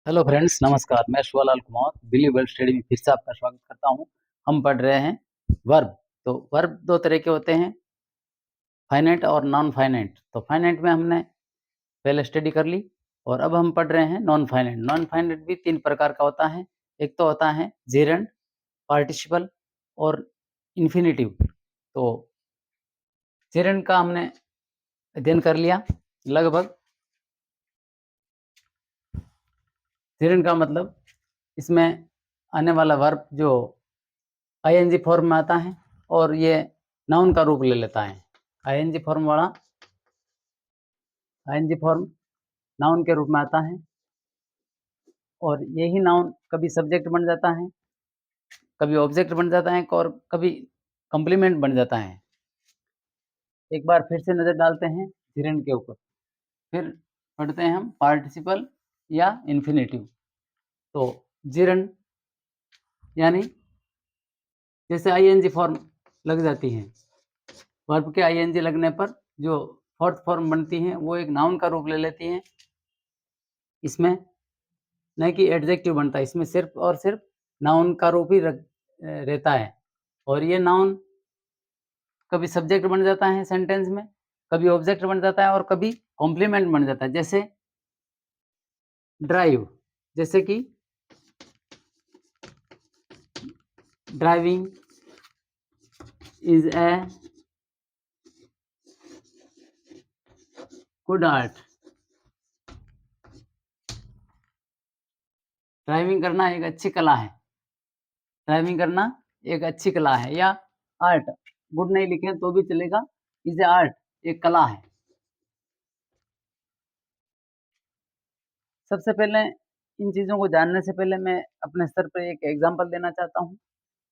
Hello friends, नमस्कार। मैं शिवालाल कुमार बिली world study में फिर से आपका स्वागत करता हूं। हम पढ़ रहे हैं वर्ब। तो वर्ब दो तरह के होते हैं, फाइनाइट और नॉन फाइनाइट। तो फाइनाइट में हमने पहले स्टडी कर ली और अब हम पढ़ रहे हैं नॉन फाइनाइट। नॉन फाइनाइट भी तीन प्रकार का होता है। एक तो होता है जेरेंड, पार्टिसिपल और इन्फिनेटिव। तो जेरेंड का हमने अध्ययन कर लिया लगभग। जेरेंड का मतलब इसमें आने वाला वर्ब जो आईएनजी फॉर्म में आता है और ये नाउन का रूप ले लेता है। आईएनजी फॉर्म वाला आईएनजी फॉर्म नाउन के रूप में आता है और यही नाउन कभी सब्जेक्ट बन जाता है, कभी ऑब्जेक्ट बन जाता है और कभी कॉम्प्लीमेंट बन जाता है। एक बार फिर से नज़र डालते हैं जेरेंड के ऊपर, फिर पढ़ते हैं हम पार्टिसिपल या इन्फिनेटिव। तो जेरेंड यानी जैसे आईएनजी फॉर्म लग जाती है, वर्ब के आईएनजी लगने पर जो फोर्थ फॉर्म बनती है वो एक नाउन का रूप ले लेती है। इसमें न कि एडजेक्टिव बनता है, इसमें सिर्फ और सिर्फ नाउन का रूप ही रहता है और ये नाउन कभी सब्जेक्ट बन जाता है सेंटेंस में, कभी ऑब्जेक्ट बन जाता है और कभी कॉम्प्लीमेंट बन जाता है। जैसे ड्राइव, जैसे कि driving is a good art. Driving करना एक अच्छी कला है। ड्राइविंग करना एक अच्छी कला है। या आर्ट, गुड नहीं लिखे तो भी चलेगा, इज ए आर्ट, एक कला है। सबसे पहले इन चीज़ों को जानने से पहले मैं अपने स्तर पर एक एग्जांपल देना चाहता हूँ।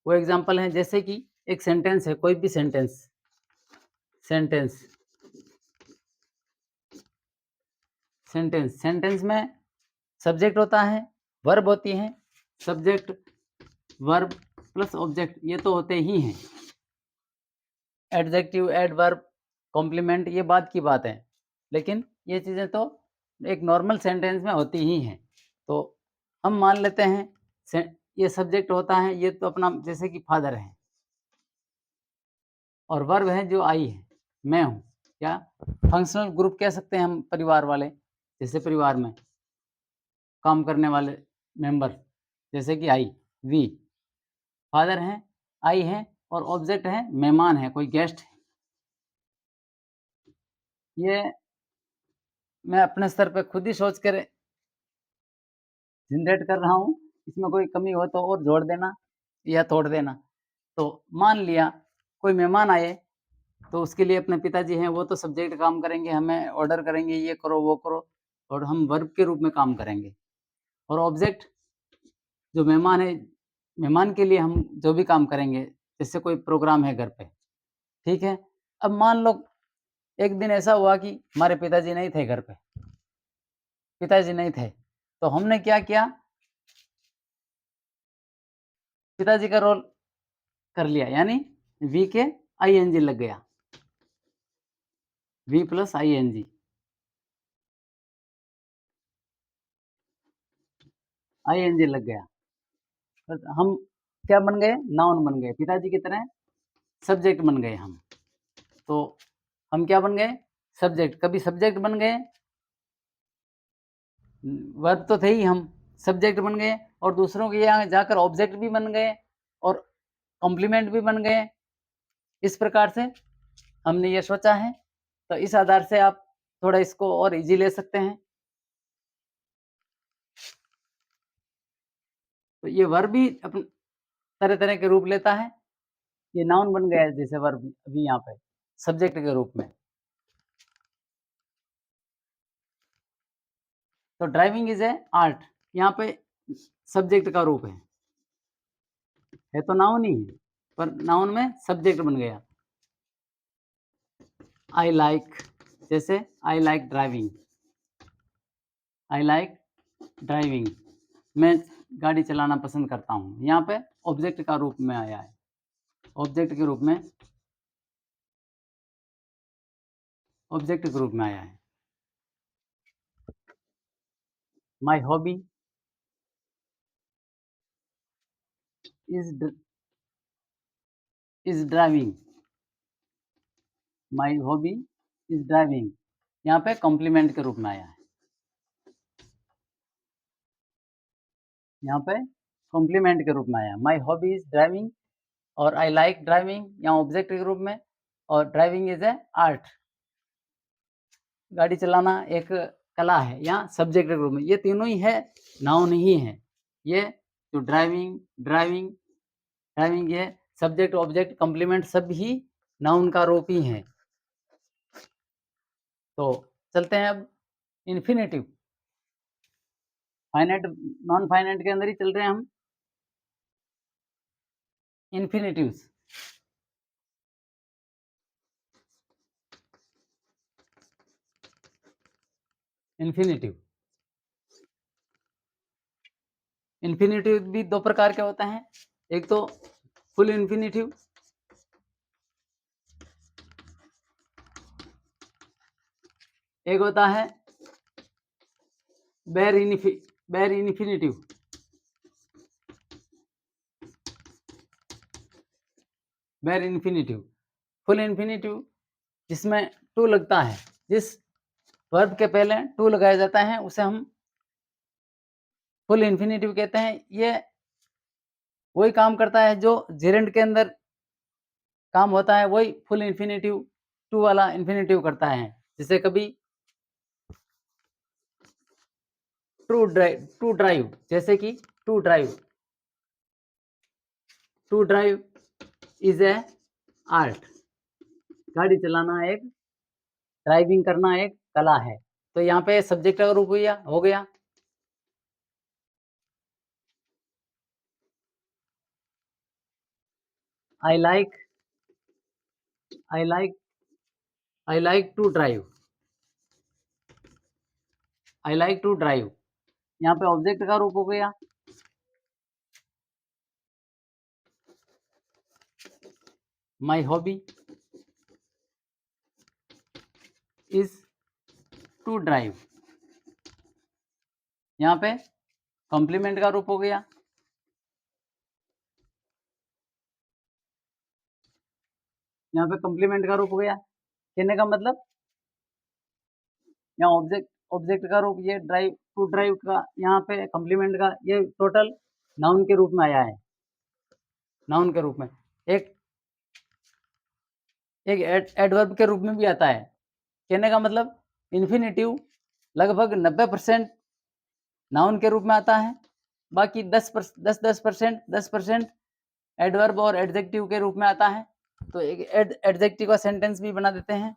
वो एग्जांपल है जैसे कि एक सेंटेंस है, कोई भी सेंटेंस सेंटेंस सेंटेंस सेंटेंस में सब्जेक्ट होता है, वर्ब होती है। सब्जेक्ट, वर्ब प्लस ऑब्जेक्ट ये तो होते ही हैं। एडजेक्टिव, एडवर्ब, कॉम्प्लीमेंट ये बात की बात है, लेकिन ये चीज़ें तो एक नॉर्मल सेंटेंस में होती ही हैं। तो हम मान लेते हैं ये सब्जेक्ट होता है, ये तो अपना जैसे कि फादर है, और वर्ब है जो आई है, मैं हूँ। या फंक्शनल ग्रुप कह सकते हैं हम परिवार वाले, जैसे परिवार में काम करने वाले मेंबर, जैसे कि आई, वी। फादर हैं, आई है और ऑब्जेक्ट है, मेहमान है, कोई गेस्ट है। ये मैं अपने स्तर पे खुद ही सोच कर जनरेट कर रहा हूँ, इसमें कोई कमी हो तो और जोड़ देना या तोड़ देना। तो मान लिया कोई मेहमान आए, तो उसके लिए अपने पिताजी हैं, वो तो सब्जेक्ट काम करेंगे, हमें ऑर्डर करेंगे, ये करो, वो करो, और हम वर्ब के रूप में काम करेंगे। और ऑब्जेक्ट जो मेहमान है, मेहमान के लिए हम जो भी काम करेंगे, जैसे कोई प्रोग्राम है घर पे, ठीक है? अब मान लो एक दिन ऐसा हुआ कि हमारे पिताजी नहीं थे घर पे, पिताजी नहीं थे, तो हमने क्या किया, पिताजी का रोल कर लिया, यानी वी के आईएनजी लग गया, वी प्लस आईएनजी, आईएनजी लग गया। तो हम क्या बन गए, नाउन बन गए, पिताजी की तरह सब्जेक्ट बन गए हम। तो हम क्या बन गए, सब्जेक्ट। कभी सब्जेक्ट बन गए, वर्ब तो थे ही हम, सब्जेक्ट बन गए, और दूसरों के यहाँ जाकर ऑब्जेक्ट भी बन गए और कॉम्प्लीमेंट भी बन गए। इस प्रकार से हमने ये सोचा है। तो इस आधार से आप थोड़ा इसको और इजी ले सकते हैं। तो ये वर्ब भी अपन तरह तरह के रूप लेता है। ये नाउन बन गया है, जैसे वर्ब अभी यहाँ पे सब्जेक्ट के रूप में। तो ड्राइविंग इज ए आर्ट, यहाँ पे सब्जेक्ट का रूप है तो नाउन ही है, पर नाउन में सब्जेक्ट बन गया। आई लाइक, जैसे I like driving, I like driving, मैं गाड़ी चलाना पसंद करता हूँ। यहाँ पे ऑब्जेक्ट का रूप में आया है, ऑब्जेक्ट के रूप में, ऑब्जेक्ट के रूप में आया है। माई hobby, is driving, my hobby is driving, यहाँ पे कॉम्प्लीमेंट के रूप में आया है, यहाँ पे कॉम्प्लीमेंट के रूप में आया। माई हॉबी इज ड्राइविंग और आई लाइक ड्राइविंग यहाँ ऑब्जेक्ट के रूप में, और ड्राइविंग इज ए आर्ट, गाड़ी चलाना एक कला है, यहाँ सब्जेक्ट के रूप में। ये तीनों ही है, नाउन ही है। ये जो ड्राइविंग, ड्राइविंग ये सब्जेक्ट, ऑब्जेक्ट, कॉम्प्लीमेंट सब ही नाउन का रूप ही है। तो चलते हैं अब इन्फिनेटिव, फाइनाइट नॉन फाइनाइट के अंदर ही चल रहे हैं हम। इन्फिनेटिव्स, इन्फिनेटिव, इन्फिनेटिव भी दो प्रकार के होते हैं, एक तो फुल इन्फिनेटिव, एक होता है बेर इन्फिनेटिव। बेर इन्फिनेटिव, फुल इन्फिनेटिव जिसमें टू लगता है, जिस वर्ब के पहले टू लगाया जाता है उसे हम फुल इन्फिनेटिव कहते हैं। ये वही काम करता है जो जेरेंड के अंदर काम होता है, वही फुल इन्फिनेटिव टू वाला इन्फिनेटिव करता है। जैसे कभी टू ड्राइव, जैसे कि to drive is a art, गाड़ी चलाना एक, ड्राइविंग करना एक कला है। तो यहाँ पे सब्जेक्ट का रूप हो गया। I like to drive, I like to drive, यहाँ पे ऑब्जेक्ट का रूप हो गया। My hobby is to drive, यहाँ पे कॉम्प्लीमेंट का रूप हो गया। यहाँ पे कॉम्प्लीमेंट का रूप हो गया, कहने का मतलब यहाँ ऑब्जेक्ट का रूप, ये टू ड्राइव का, यहाँ पे कॉम्प्लीमेंट का, ये टोटल नाउन के रूप में आया है। नाउन के रूप में एक एडवर्ब के रूप में भी आता है। कहने का मतलब इन्फिनेटिव लगभग 90% नाउन के रूप में आता है, बाकी 10% एडवर्ब और एडजेक्टिव के रूप में आता है। तो एक एडजेक्टिव का सेंटेंस भी बना देते हैं,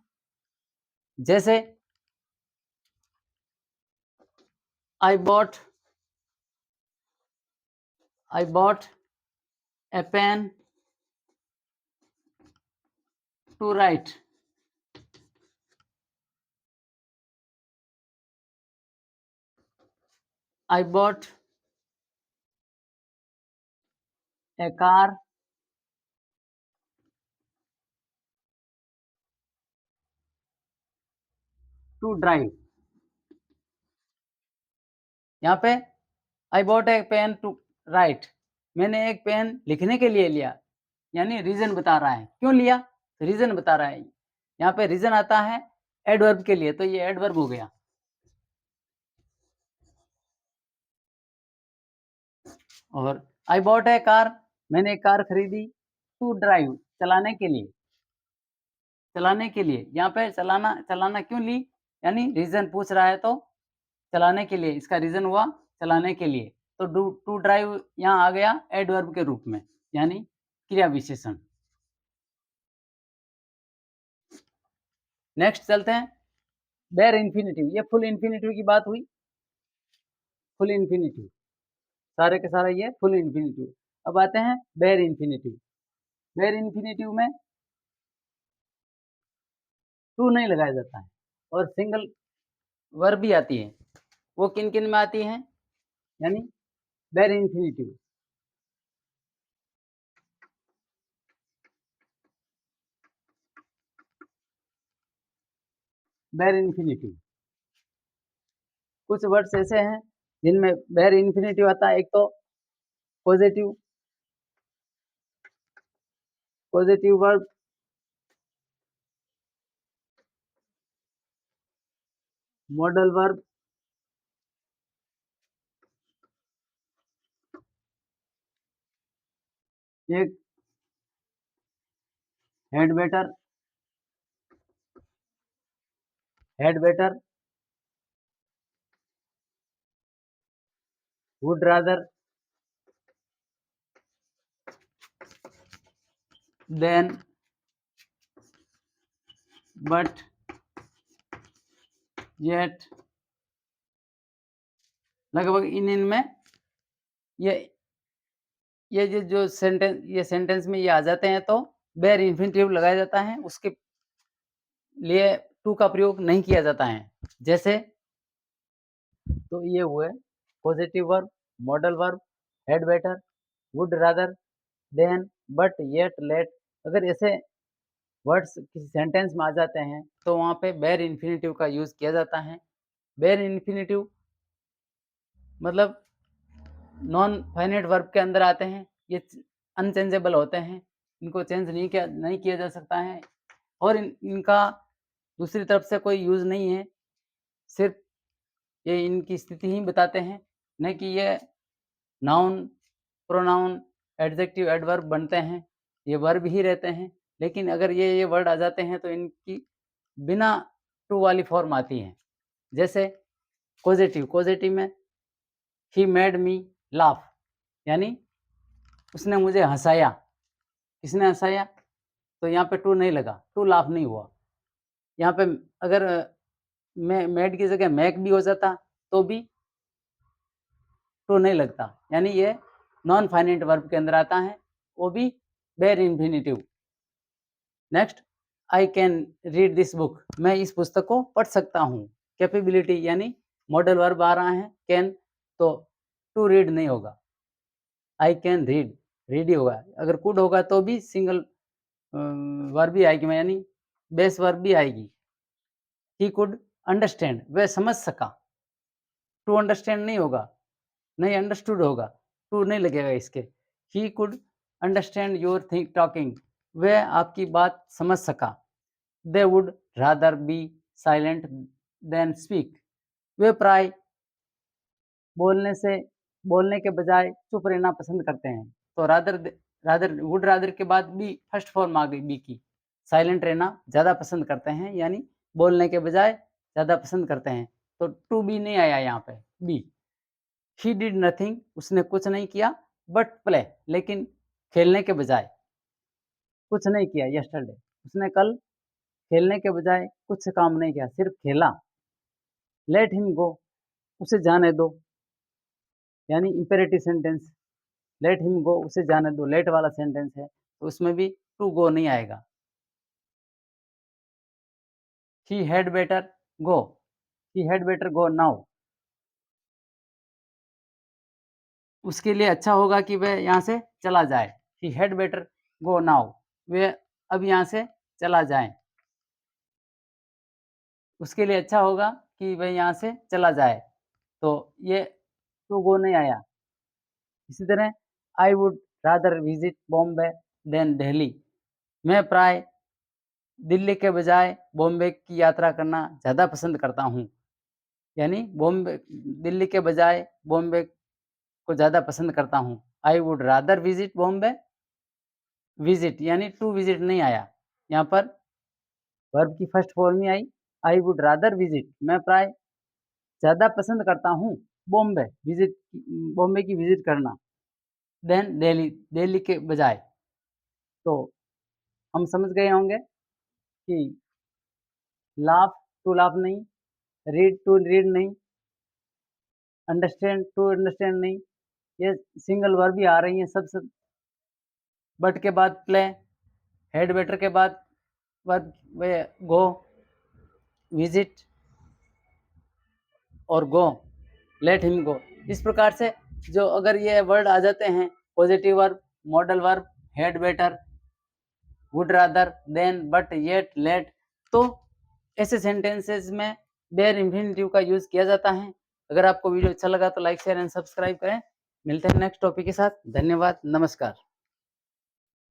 जैसे I bought a pen to write, I bought a car to drive। यहाँ पे I bought a pen to write, मैंने एक पेन लिखने के लिए लिया, यानी रीजन बता रहा है, क्यों लिया रीजन बता रहा है। यहाँ पे रीजन आता है एडवर्ब के लिए, तो ये एडवर्ब हो गया। और I bought a car, मैंने एक कार खरीदी, टू ड्राइव, चलाने के लिए, यहाँ पे चलाना क्यों ली, यानी रीजन पूछ रहा है, तो चलाने के लिए, इसका रीजन हुआ चलाने के लिए। तो टू ड्राइव यहाँ आ गया एडवर्ब के रूप में, यानी क्रिया विशेषण। नेक्स्ट चलते हैं बेर इन्फिनेटिव, ये फुल इन्फिनेटिव की बात हुई। फुल इन्फिनेटिव सारे के सारे ये फुल इन्फिनेटिव। अब आते हैं बेर इन्फिनेटिव। बेर इन्फिनेटिव में टू नहीं लगाया जाता है और सिंगल वर्ब भी आती है। वो किन किन में आती है, यानी बेर इन्फिनेटिव, बेर इन्फिनेटिव, कुछ वर्ड्स ऐसे हैं जिनमें बेर इन्फिनेटिव आता है। एक तो positive, positive verb, modal verb, एक had better, would rather, than, but, yet, लगभग इनमें ये जो सेंटेंस में ये आ जाते हैं तो बेयर इन्फिनिटिव लगाया जाता है, उसके लिए टू का प्रयोग नहीं किया जाता है। जैसे तो ये हुए positive verb, modal verb, had better, would rather, than, but, yet, let. अगर ऐसे वर्ड्स किसी सेंटेंस में आ जाते हैं तो वहाँ पे बेयर इन्फिनिटिव का यूज़ किया जाता है। बेयर इन्फिनिटिव मतलब नॉन फाइनाइट वर्ब के अंदर आते हैं, ये अनचेंजेबल होते हैं, इनको चेंज नहीं किया जा सकता है और इनका दूसरी तरफ से कोई यूज़ नहीं है, सिर्फ ये इनकी स्थिति ही बताते हैं, न कि ये नाउन, प्रोनाउन, एडजेक्टिव, एडवर्ब बनते हैं, ये वर्ब ही रहते हैं। लेकिन अगर ये वर्ड आ जाते हैं तो इनकी बिना टू वाली फॉर्म आती है। जैसे पॉजिटिव में ही मेड मी लाफ, यानी उसने मुझे हँसाया। किसने हँसाया? तो यहाँ पे टू नहीं लगा, टू लाफ नहीं हुआ। यहाँ पे अगर मेड की जगह मेक भी हो जाता तो भी टू नहीं लगता, यानी ये नॉन फाइनाइट वर्ब के अंदर आता है, वो भी bare infinitive. Next, I can read this book, मैं इस पुस्तक को पढ़ सकता हूँ। कैपेबिलिटी यानी मॉडल वर्ब आ रहा है, कैन, तो टू रीड नहीं होगा, आई कैन रीड, रीड ही होगा। अगर कुड होगा तो भी सिंगल वर्ब भी आएगी, यानी बेस वर्ब भी आएगी। ही कुड अंडरस्टैंड, वह समझ सका, टू अंडरस्टैंड नहीं होगा, नहीं अंडरस्टूड होगा, टू नहीं लगेगा इसके। He could understand your think talking, वह आपकी बात समझ सका। They would rather be silent than speak, वे प्राय बोलने के बजाय चुप रहना पसंद करते हैं। तो वुड रादर के बाद भी फर्स्ट फॉर्म आ गई बी की, साइलेंट रहना ज़्यादा पसंद करते हैं, यानी बोलने के बजाय ज़्यादा पसंद करते हैं। तो टू बी नहीं आया यहाँ पे, बी। ही डिड नथिंग, उसने कुछ नहीं किया, बट प्ले, लेकिन खेलने के बजाय कुछ नहीं किया। यस्टरडे, उसने कल खेलने के बजाय कुछ काम नहीं किया, सिर्फ खेला। लेट हिम गो, उसे जाने दो, यानी imperative sentence. Let him go, उसे जाने दो, लेट वाला सेंटेंस है तो उसमें भी टू गो नहीं आएगा। He had better go, he had better go now, उसके लिए अच्छा होगा कि वह यहाँ से चला जाए। He had better go now, वह अब यहाँ से चला जाए, उसके लिए अच्छा होगा कि वह यहाँ से चला जाए, तो ये टू गो नहीं आया। इसी तरह I would rather visit Bombay than Delhi, मैं प्राय दिल्ली के बजाय बॉम्बे की यात्रा करना ज़्यादा पसंद करता हूँ, यानी दिल्ली के बजाय बॉम्बे को ज़्यादा पसंद करता हूँ। आई would rather visit Bombay, visit यानी टू विजिट नहीं आया, यहाँ पर वर्ब की first form he I. I would rather visit, मैं प्राय ज़्यादा पसंद करता हूँ बॉम्बे, बॉम्बे की विजिट करना, देन दिल्ली, दिल्ली के बजाय। तो हम समझ गए होंगे कि लाफ टू लाफ नहीं, रीड टू रीड नहीं, अंडरस्टैंड टू अंडरस्टैंड नहीं, ये सिंगल वर्ब भी आ रही हैं सब। बट के बाद प्ले, हेड बेटर के बाद वर्ब वे गो, विजिट और गो, लेट हिम गो। इस प्रकार से जो अगर ये वर्ड आ जाते हैं positive verb, modal verb, had better, would rather, than, but, yet, let, तो ऐसे सेंटेंसेस में बेयर इन्फिनिटिव का यूज़ किया जाता है। अगर आपको वीडियो अच्छा लगा तो लाइक, शेयर एंड सब्सक्राइब करें। मिलते हैं नेक्स्ट टॉपिक के साथ। धन्यवाद, नमस्कार।